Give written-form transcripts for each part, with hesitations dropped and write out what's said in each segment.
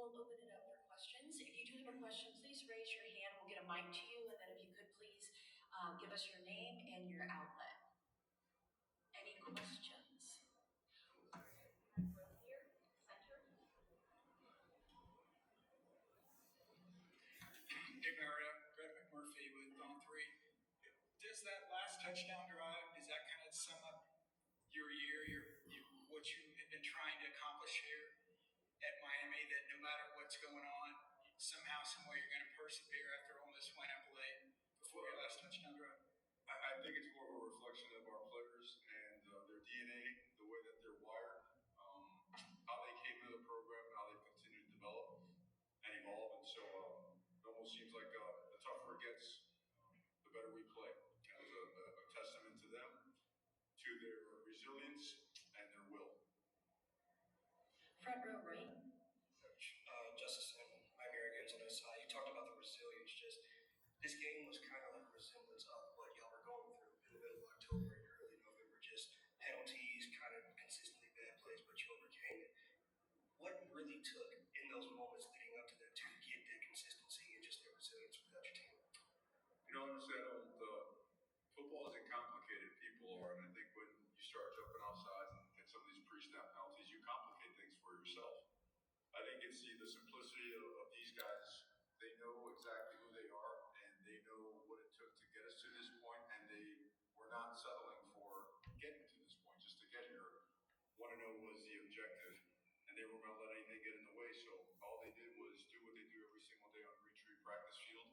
we'll open it up for questions. If you do have a question, please raise your hand. We'll get a mic to you, and then if you could please give us your name and your outlet. Any questions? Here, center. Hey, Mario, Greg McMurphy with On 3. Does that last touchdown drive, does that kind of sum up your year, what you have been trying to accomplish here at Miami, that no matter what's going on, somehow, some way you're going to persevere after Ole Miss went up late before your last touchdown drive? I think it's more of a reflection of our players and their DNA, the way that they're wired, how they came into the program, how they continue to develop and evolve. And so it almost seems like the tougher it gets, the better we play. It was a testament to them, to their resilience and their will. Front row, right? Coach, Justice and Miami Games on this side, you talked about the resilience. Just this game was kind of like a resemblance of what y'all were going through in the middle of October and early November. Just penalties, kind of consistently bad plays, but you overcame it. What really took in those moments leading up to that to get that consistency and just the resilience without your team? You know, honestly, football isn't complicated. People are, and I think when you start jumping off sides and get some of these pre-snap penalties, you complicate things for yourself. I think it's the simplicity of these guys. They know exactly who they are, and they know what it took to get us to this point, and they were not settling for getting to this point just to get here. Want to know was the objective, and they were going to let anything get in the way. So all they did was do what they do every single day on the retreat practice field,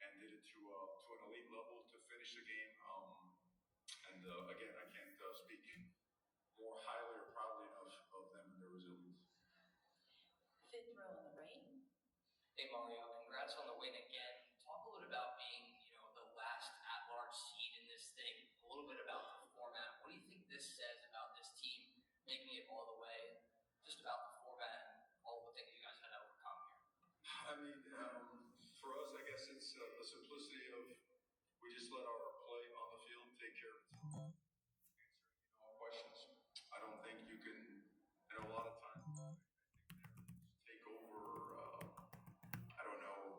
and did it to an elite level to finish the game. Again, I can't speak more highly or proudly enough of them and their resilience. Fifth row on the right. Hey Mario, congrats on the win again. Talk a little bit about being, the last at-large seed in this thing. A little bit about the format. What do you think this says about this team making it all the way? Just about the format and all the things you guys had to overcome here. I mean, for us, I guess it's the simplicity of we just let our play on the field take care of itself. Answering all questions. I don't think you can. I know a lot of times take over.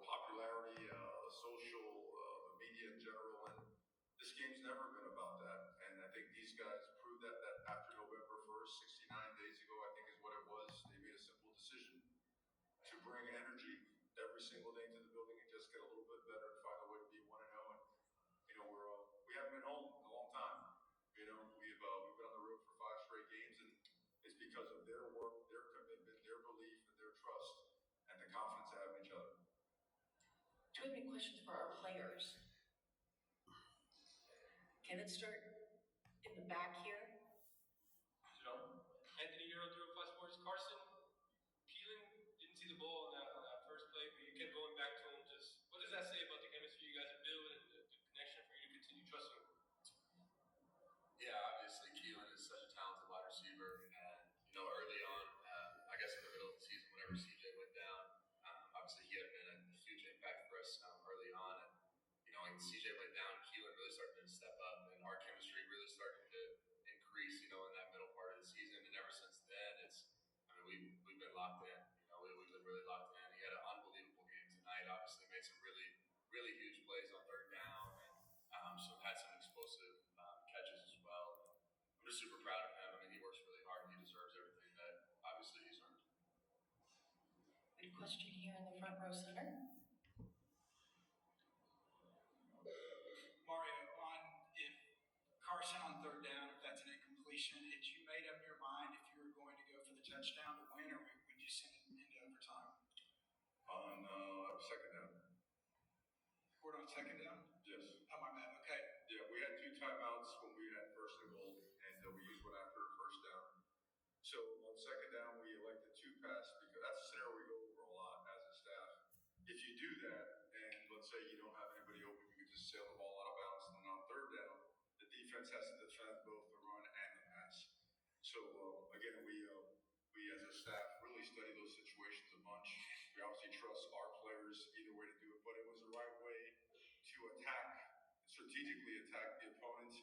Popularity, social, the media in general, and this game's never been about that. And I think these guys proved that after November 1st, 69 days ago, I think is what it was. They made a simple decision to bring energy every single day into the building and just get a little bit better and find a way to be 1-0. And we haven't been home in a long time. We've been on the road for 5 straight games, and it's because of their work, their commitment, their belief, and their trust, and the confidence they have in each other. Do we have any questions for our players? Okay, let's start in the back here. Anthony Euro, 305 Sports. Carson, Keelan didn't see the ball on that first play, but you kept going back to him. Just what does that say about the chemistry you guys are building and the connection for you to continue trusting him? Yeah, obviously Keelan is such a talented wide receiver, and early on, I guess in the middle of the season, whenever CJ went down, obviously he had been a huge impact for us early on, and when CJ went down, Keelan really started to step up, and our chemistry really started to increase, in that middle part of the season, and ever since then, we've been locked in. We've been really locked in. He had an unbelievable game tonight. Obviously, made some really, really huge plays on third down, and had some explosive catches as well. I'm just super proud of him. He works really hard, and he deserves everything that obviously he's earned. Good question here in the front row center. Mario, if Carson on third down, if that's an incompletion, had you made up your mind if you were going to go for the touchdown to win, or would you send it into overtime? On second down. We're on second down? Yes. Oh, my bad. Okay. Yeah, we had 2 timeouts when we had first and goal, and we used one after first down. So on second down, we elected to pass because that's a scenario we go over a lot as a staff. If you do that, and let's say you don't have anybody open, you can just sail the ball out of bounds. And on third down, the defense has to defend both the run and the pass. So again, we as a staff really study those situations a bunch. We obviously trust our players either way to do it, but it was the right way to strategically attack the opponent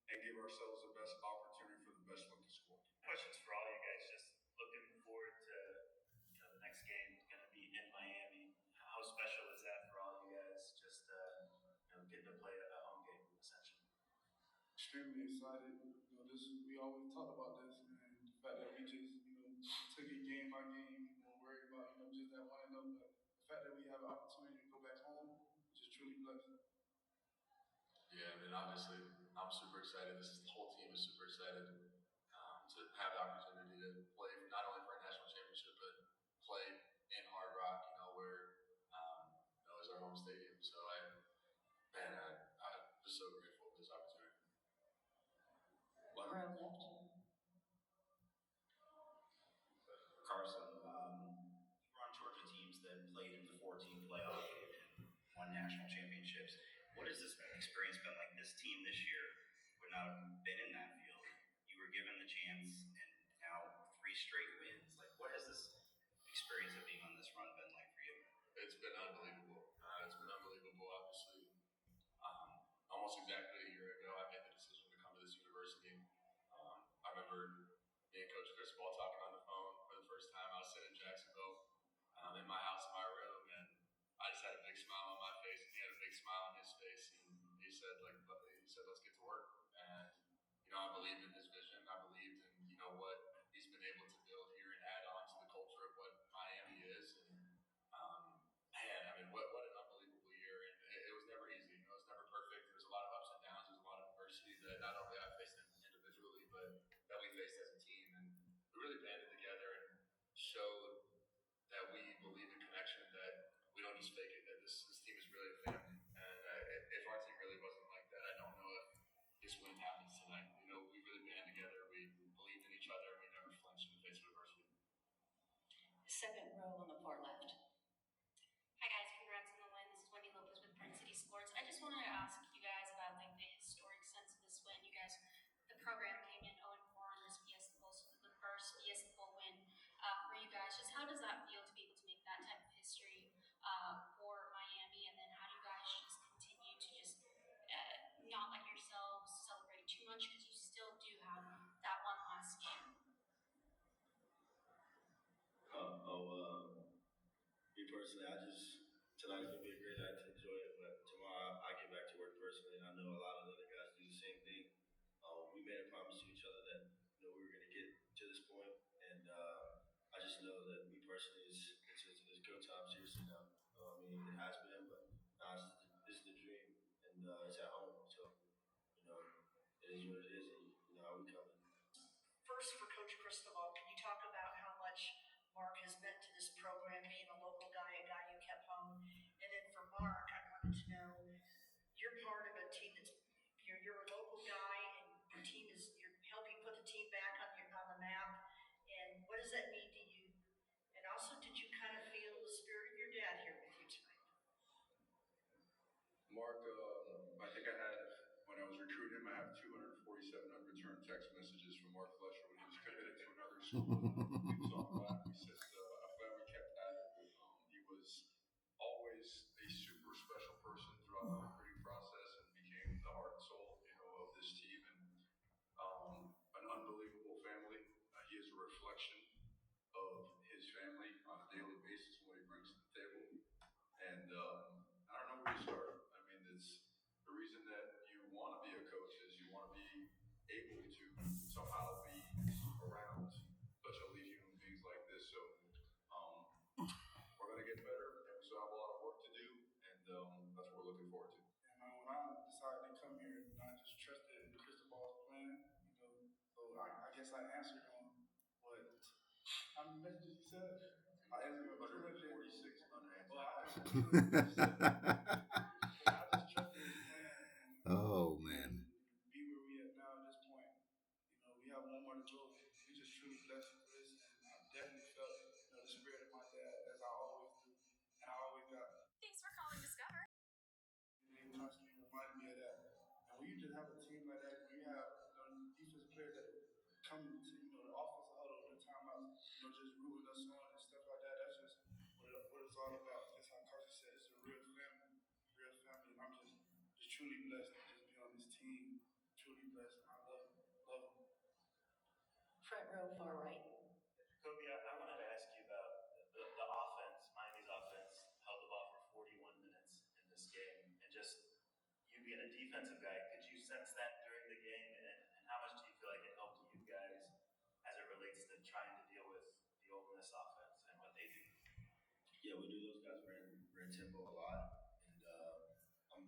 and give ourselves the best opportunity for the best look to score. Questions for all you guys, just looking forward to the next game. It's going to be extremely excited. We always talk about this, and the fact that we just took it game by game, worried about just that one and up. But the fact that we have an opportunity to go back home, just truly blessed. Yeah, I mean, obviously, I'm super excited. The whole team is super excited to have the opportunity to play not only for a national championship, but play in Hard Rock, where is our home stadium. So I'm just so grateful for this opportunity. One row left. Carson, you're on Georgia teams that played in the 14 playoff and won national championships. What has this experience been like? This team this year would not have been in that field. You were given the chance, and now 3 straight wins. Like, what has this experience of being on this run been like for you? It's been unbelievable. Obviously. Almost exactly a year ago, I made the decision to come to this university. I remember me and Coach Cristobal talking on the phone for the first time. I was sitting in Jacksonville in my house, in my room, and I just had a big smile on my face, and he had a big smile on his face, and he said, let's get to work. And, I believed in his vision. I believed in, what he's been able to build here and add on to the culture of what Miami is. And, man, I mean, what an unbelievable year. And it was never easy. It was never perfect. There was a lot of ups and downs. There was a lot of adversity that not only I faced individually, but that we faced as a team. And we really banded together and showed that we believe in connection, that we don't just fake it, that this team is really a family. And if our team really wasn't like that, I don't know if this wouldn't happen tonight. We really band together. We believed in each other. And we never flinched in the face of adversity. Second row on the far left. Hi guys, congrats on the win. This is Wendy Lopez with Print City Sports. I just wanted to ask you guys about the historic sense of this win. You guys, the program came in 0-4 in this Fiesta Bowl, so the first Fiesta Bowl win for you guys. Just how does that feel to be able to make that type of history for Miami? And then how do you guys just continue to just not let yourselves celebrate too much, because you still do have that one last game? Me personally, tonight's gonna be a great night to enjoy it, but tomorrow I get back to work personally, and I know a lot of the other guys do the same thing. We made a promise to each other that we were gonna get to this point, and I just know that me personally it's go time seriously now. I mean, it has been, but now this is the dream, and it's at home, so it is what it is, and we coming. First, for Coach Cristobal, can you talk about how much Mark has meant to this program, being a local guy, a guy you kept home? And then for Mark, I wanted to know, you're part of a team you're a local guy, and you're helping put the team back on the map. And what does that mean to you? And also, did you kind of feel the spirit of your dad here with you tonight? Mark, I think when I was recruiting him, I have 247 unreturned text messages from Mark Fletcher when he was committed to another school. He was on fire. I'm glad we kept at it. He was always a super special person throughout the recruiting process and became the heart and soul, of this team, and an unbelievable family. He is a reflection of his family on a daily basis, what he brings to the table. And I don't know where to start. I mean, it's the reason that you want to be a coach is you want to be able to somehow be around such elite human beings like this. So we're going to get better, and we still have a lot of work to do, and that's what we're looking forward to. And when I decided to come here, I just trusted Cristobal's plan. So I guess I answered on how many messages you said? I answered 146 unanswered. Well, I just trusted his plan. Oh, man. Be where we at now at this point. We have one more to go. We just truly blessed for this, and I definitely felt the spirit of my dad, as I always do, and I always got. Thanks for calling Discover. They constantly reminded me of that. And when you just have a team like that, when you have defensive players that come to the offensive huddle, the timeouts, just rooting us on and stuff like that, that's just what it's all about. Just how Carson said, it's a real family, and I'm just truly blessed to just be on this team. Truly blessed, and I love them. Front row, far right. Jakobe, I wanted to ask you about the offense. Miami's offense held the ball for 41 minutes in this game, and just you being a defensive guy, could you sense that during the game yeah, we knew those guys ran tempo a lot, and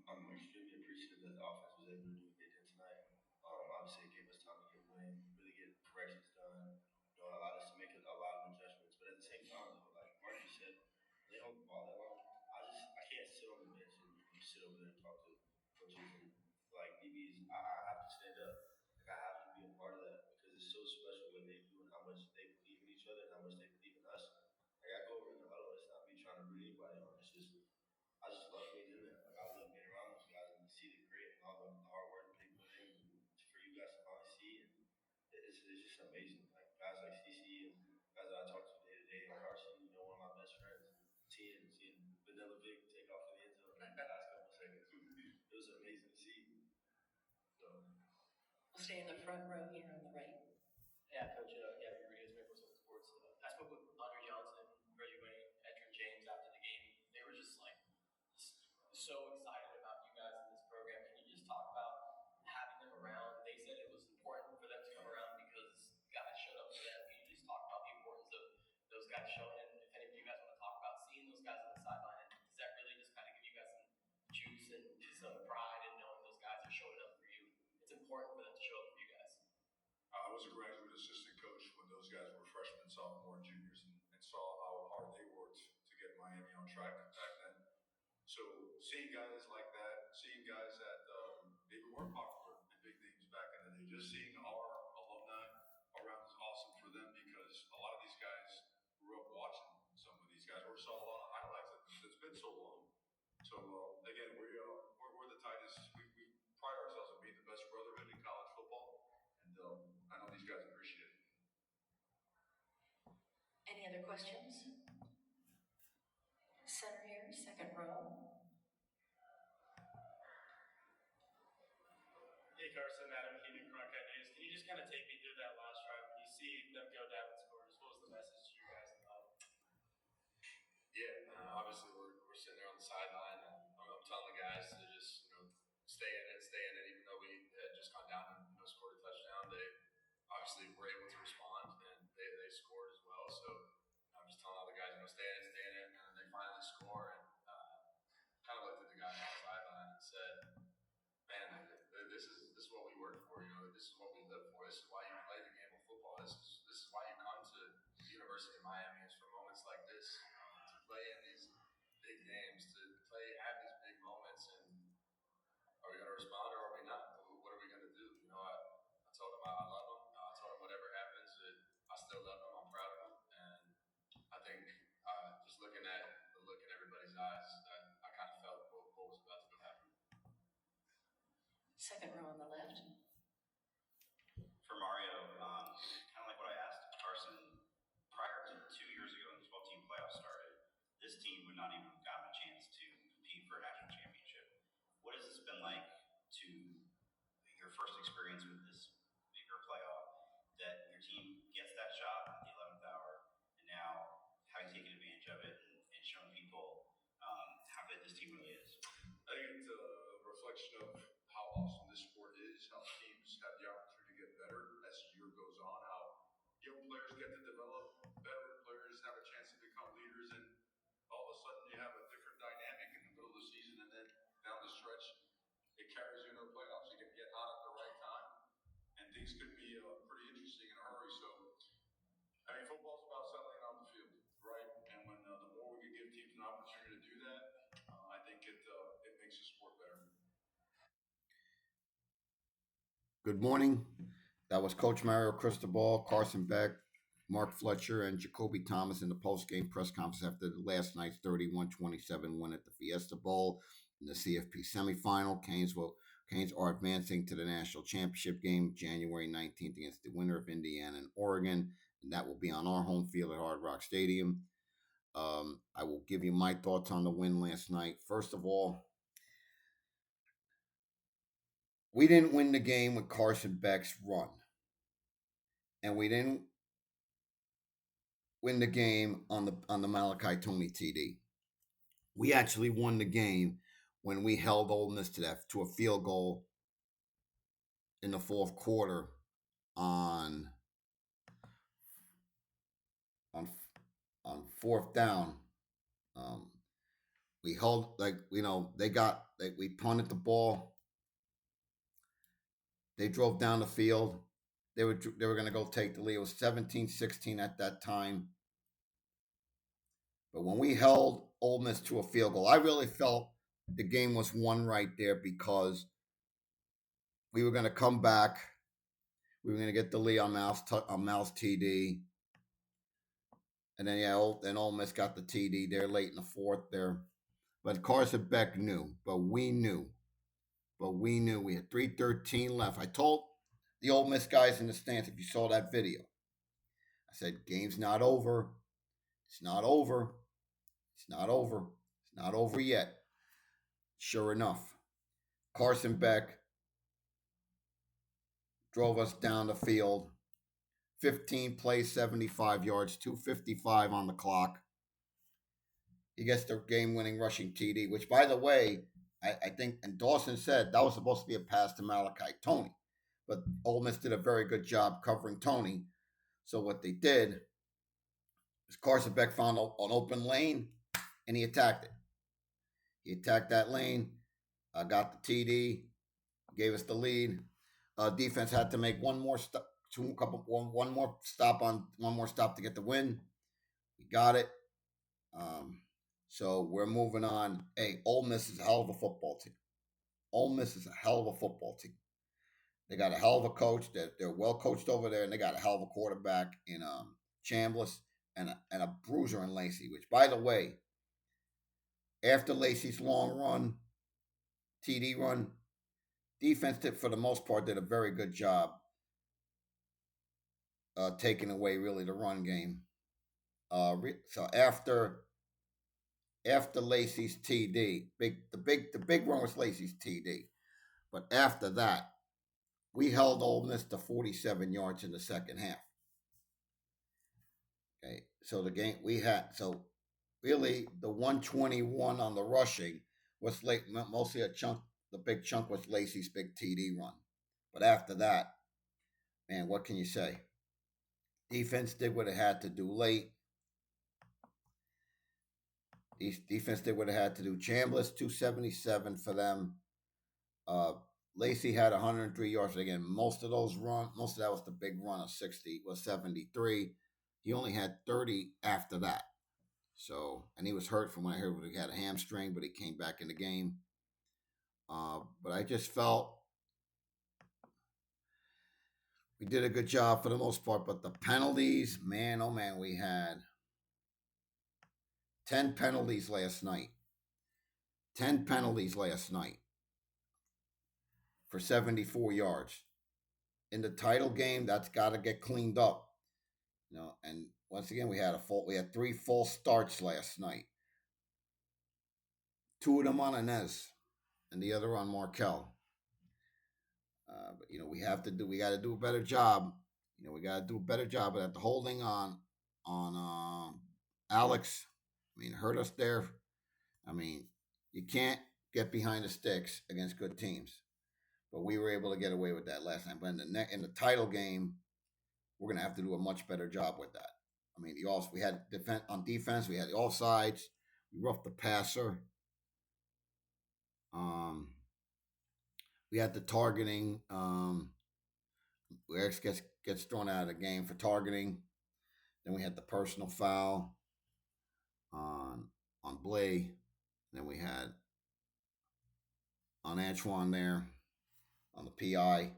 I'm extremely appreciative that the offense was able to do what they did tonight. Obviously, it gave us time to get away, really get corrections done, allowed us to make a lot of adjustments. But at the same time, though, like Marcus said, they hold the ball that long. I can't sit on the bench and sit over there and talk to coaches and like DBs. I have to stand up. Like I have to be a part of that because it's so special what they do and how much they believe in each other and how much they believe in us. Like I go over in the huddle, it's not me trying to root anybody on. It's just I just love being in there. Like I love being around those guys and to see the grit and all the hard work that they put in and for you guys to finally see and it's just amazing. Like guys like CC and guys that I talk to day to day, and Carson, one of my best friends, seeing Vanilla Vic take off in the end zone in the last couple of seconds. It was amazing to see. So We'll stay in the front row here on the right. Yeah, Coach, Gabby Rodriguez, Maple Seven Sports. I spoke with Andre Johnson, Reggie Wayne, Edrin James after the game. They were just like so excited about you guys in this program. Can you just talk about having them around? They said it was important for them to come around because guys showed up for them. Can you just talk about the importance of those guys showing? And if any of you guys want to talk about seeing those guys on the sideline, and does that really just kind of give you guys some juice and some pride in knowing those guys are showing up for you? It's important for them to show up for you guys. I was a graduate assistant coach when those guys were freshmen, sophomore, and juniors, and saw how hard they worked to get Miami on track back then. So seeing guys like that, seeing guys that maybe weren't popular in big names back in the day, just seeing our alumni around is awesome for them because a lot of these guys grew up watching some of these guys or saw a lot of highlights of them. It's been so long. So again, we're the tightest. We pride ourselves on being the best brotherhood in college football, and I know these guys appreciate it. Any other questions? Center here, second row. Hey Carson, Adam Keenan, Crockett News. Can you just kind of take me through that last drive when you see them go down and score? What was the message to you guys about it? Yeah, obviously we're sitting there on the sideline, and I'm telling the guys to just stay in it. Even though we had just gone down and scored a touchdown, they obviously were able to respond, and they scored as well. So I'm just telling all the guys, stay in it, and then they finally score, and kind of looked at the guys on the sideline and said, "Man, this is what we work for. This is what we live for. This is why you play the game of football. This is why you come to the University of Miami. Is for moments like this, to play in these big games, to have these big moments. And are we going to respond or are we not? What are we going to do? I told them I love them. I told them whatever happens, that I still love them. I'm proud of them. And I think just looking at the look in everybody's eyes, I kind of felt what was about to go happen." Second row on the left. For Mario, kind of like what I asked Carson, prior to 2 years ago when the 12-team playoff started, this team would not even have gotten a chance to compete for a national championship. What has this been like to your first experience with this bigger playoff, that your team gets that shot at the 11th hour, and now having taken advantage of it and showing people how good this team really is? I think it's a reflection of how awesome this sport is, how teams have the opportunity to get better as the year goes on, how young players get to develop, veteran players have a chance to become leaders, and all of a sudden you have a different dynamic in the middle of the season, and then down the stretch, it carries you into the playoffs. You can get hot at the right time, and things could be pretty interesting in a hurry. So, football's about settling on the field, right? And when the more we can give teams an opportunity to do that, I think it makes the sport better. Good morning. That was Coach Mario Cristobal, Carson Beck, Mark Fletcher, and Jakobe Thomas in the post-game press conference after last night's 31-27 win at the Fiesta Bowl in the CFP Semifinal. Canes are advancing to the national championship game January 19th against the winner of Indiana and Oregon, and that will be on our home field at Hard Rock Stadium. I will give you my thoughts on the win last night. First of all, we didn't win the game with Carson Beck's run. And we didn't win the game on the Malachi Tony TD. We actually won the game when we held Ole Miss to a field goal in the fourth quarter on fourth down We held we punted the ball. They drove down the field. They were going to go take the lead. It was 17-16 at that time. But when we held Ole Miss to a field goal, I really felt the game was won right there because we were going to come back. We were going to get the lead on Mal's TD. And then, Ole Miss got the TD there late in the fourth there. But Carson Beck knew. But we knew. We had 3:13 left. I told the Ole Miss guys in the stands, if you saw that video, I said, game's not over. It's not over. It's not over. It's not over yet. Sure enough, Carson Beck drove us down the field. 15 plays, 75 yards, 2:55 on the clock. He gets the game-winning rushing TD, which, by the way, I think, and Dawson said that was supposed to be a pass to Malachi Tony. But Ole Miss did a very good job covering Tony. So what they did is Carson Beck found an open lane, and he attacked it. He attacked that lane, got the TD, gave us the lead. Defense had to make one more stop to get the win. We got it. So we're moving on. Hey, Ole Miss is a hell of a football team. Ole Miss is a hell of a football team. They got a hell of a coach. They're well coached over there, and they got a hell of a quarterback in Chambliss and a bruiser in Lacey. Which, by the way, after Lacey's long run, TD run, defense for the most part did a very good job taking away really the run game. So after Lacey's TD, the big run was Lacey's TD, but after that, we held Ole Miss to 47 yards in the second half. Okay, so the game really the 121 on the rushing was mostly a chunk. The big chunk was Lacey's big TD run, but after that, man, what can you say? Defense did what it had to do late. Defense did what it had to do. Chambliss 277 for them. Lacey had 103 yards. Again, most of that was the big run of 60, was 73. He only had 30 after that. So, and he was hurt from what I heard. He had a hamstring, but he came back in the game. But I just felt we did a good job for the most part. But the penalties, man, oh man, we had 10 penalties last night. 10 penalties last night for 74 yards. In the title game, that's got to get cleaned up. And once again, we had 3 false starts last night. 2 of them on Inez and the other on Markel. But we got to do a better job. We got to do a better job at the holding on Alex. Hurt us there. You can't get behind the sticks against good teams. But we were able to get away with that last time. But in the title game, we're going to have to do a much better job with that. We had on defense, we had the offsides. We roughed the passer. We had the targeting. Eric gets thrown out of the game for targeting. Then we had the personal foul on Blay. Then we had on Antoine there on the PI in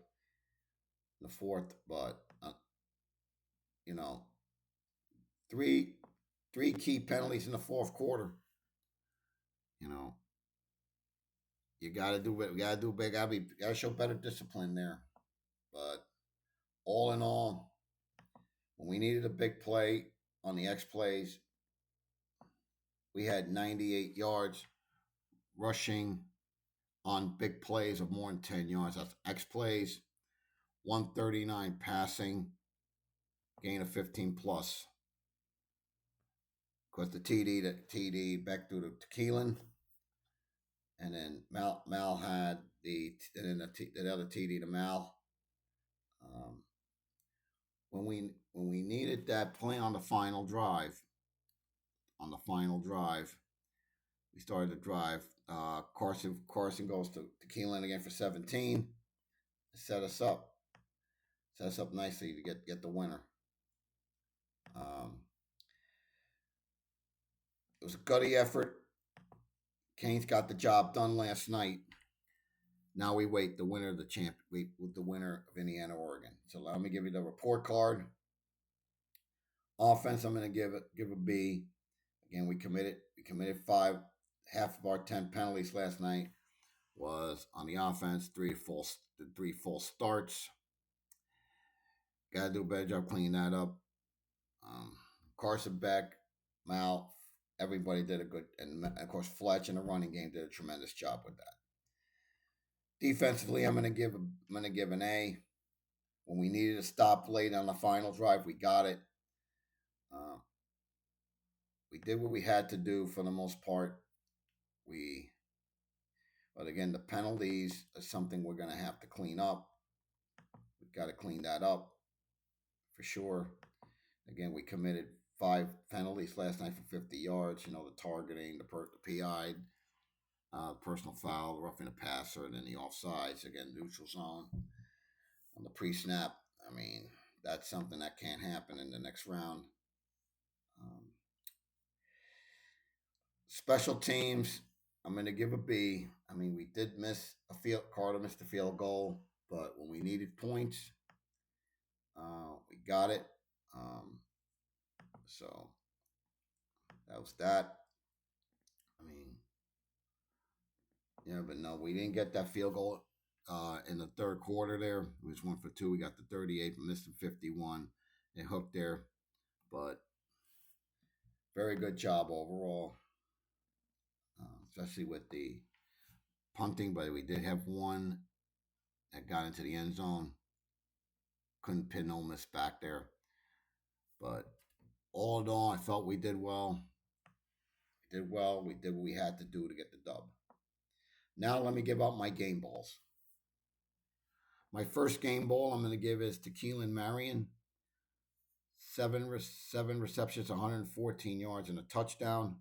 the fourth. But three key penalties in the fourth quarter. You gotta do it. We gotta do big. Gotta show better discipline there. But all in all, when we needed a big play on the X plays, we had 98 yards rushing on big plays of more than 10 yards. That's X plays, 139 passing, gain of 15 plus. Because the TD back through to Keelan. And then Mal had the other TD to Mal. When we needed that play on the final drive, We started to drive. Carson goes to Keelan again for 17. Set us up. Set us up nicely to get the winner. It was a gutty effort. Canes got the job done last night. Now we wait the winner of the with the winner of Indiana, Oregon. So let me give you the report card. Offense, I'm going to give a B. Again, we committed 5. Half of our 10 penalties last night was on the offense. 3 full starts. Got to do a better job cleaning that up. Carson Beck, Mal, everybody did a good, and of course Fletcher in the running game did a tremendous job with that. Defensively, I'm going to give an A. When we needed to stop late on the final drive, we got it. We did what we had to do for the most part. But again, the penalties is something we're going to have to clean up. We've got to clean that up for sure. Again, we committed 5 penalties last night for 50 yards. The targeting, the PI, personal foul, roughing the passer, and then the offsides. Again, neutral zone on the pre-snap. I mean, that's something that can't happen in the next round. Special teams, I'm going to give a B. I mean, we did miss Carter missed a field goal, but when we needed points, we got it. So that was that. I mean, yeah, but no, we didn't get that field goal in the third quarter there. It was 1 for 2. We got the 38, but missed the 51. They hooked there. But very good job overall, especially with the punting. But we did have one that got into the end zone. Couldn't pin Ole Miss back there. But all in all, I felt we did well. We did well. We did what we had to do to get the dub. Now let me give out my game balls. My first game ball I'm going to give is to Keelan Marion. 7 receptions, 114 yards, and a touchdown.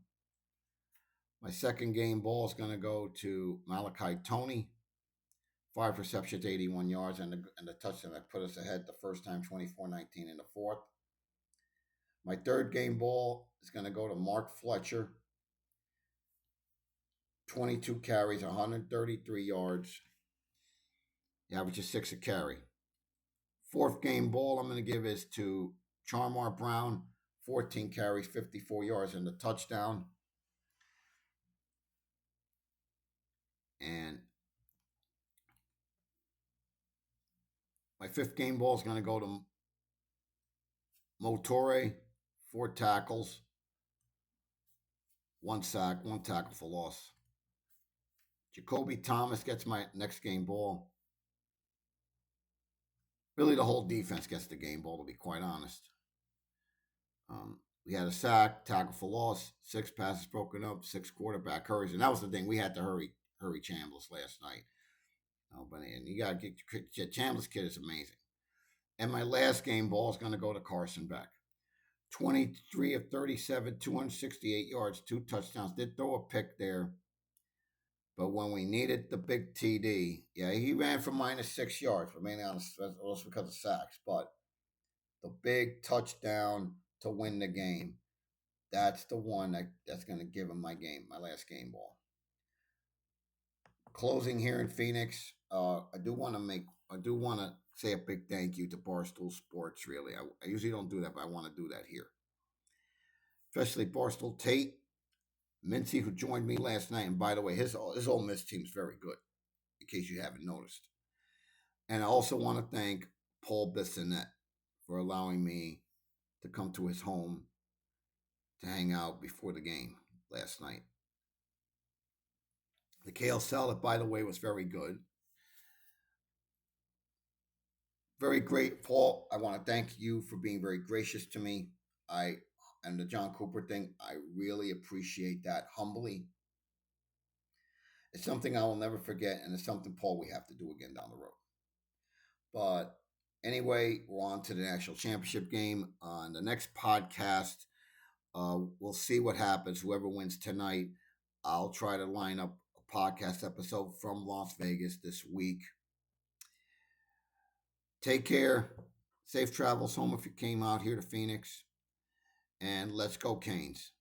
My second game ball is going to go to Malachi Toney. 5 receptions, 81 yards, and the touchdown that put us ahead the first time, 24-19 in the fourth. My third game ball is going to go to Mark Fletcher. 22 carries, 133 yards. The average is 6 a carry. Fourth game ball I'm going to give is to Charmar Brown. 14 carries, 54 yards, and a touchdown. And my fifth game ball is going to go to Motore. 4 tackles, 1 sack, 1 tackle for loss. Jakobe Thomas gets my next game ball. Really, the whole defense gets the game ball, to be quite honest. We had a sack, tackle for loss, 6 passes broken up, 6 quarterback hurries, and that was the thing. We had to hurry Chambliss last night. And you got to get Chambliss kid is amazing. And my last game ball is going to go to Carson Beck. 23 of 37, 268 yards, 2 touchdowns. Did throw a pick there. But when we needed the big TD, yeah, he ran for -6 yards, but mainly also because of sacks. But the big touchdown to win the game, that's the one that's going to give him my last game ball. Closing here in Phoenix, I do want to say a big thank you to Barstool Sports, really. I usually don't do that, but I want to do that here. Especially Barstool Tate, Mincy, who joined me last night. And by the way, his Ole Miss team is very good, in case you haven't noticed. And I also want to thank Paul Bissonette for allowing me to come to his home to hang out before the game last night. The kale salad, by the way, was very good. Very great, Paul. I want to thank you for being very gracious to me. And the John Cooper thing, I really appreciate that humbly. It's something I will never forget, and it's something, Paul, we have to do again down the road. But anyway, we're on to the national championship game. On the next podcast, we'll see what happens. Whoever wins tonight, I'll try to line up a podcast episode from Las Vegas this week. Take care. Safe travels home if you came out here to Phoenix. And let's go, Canes.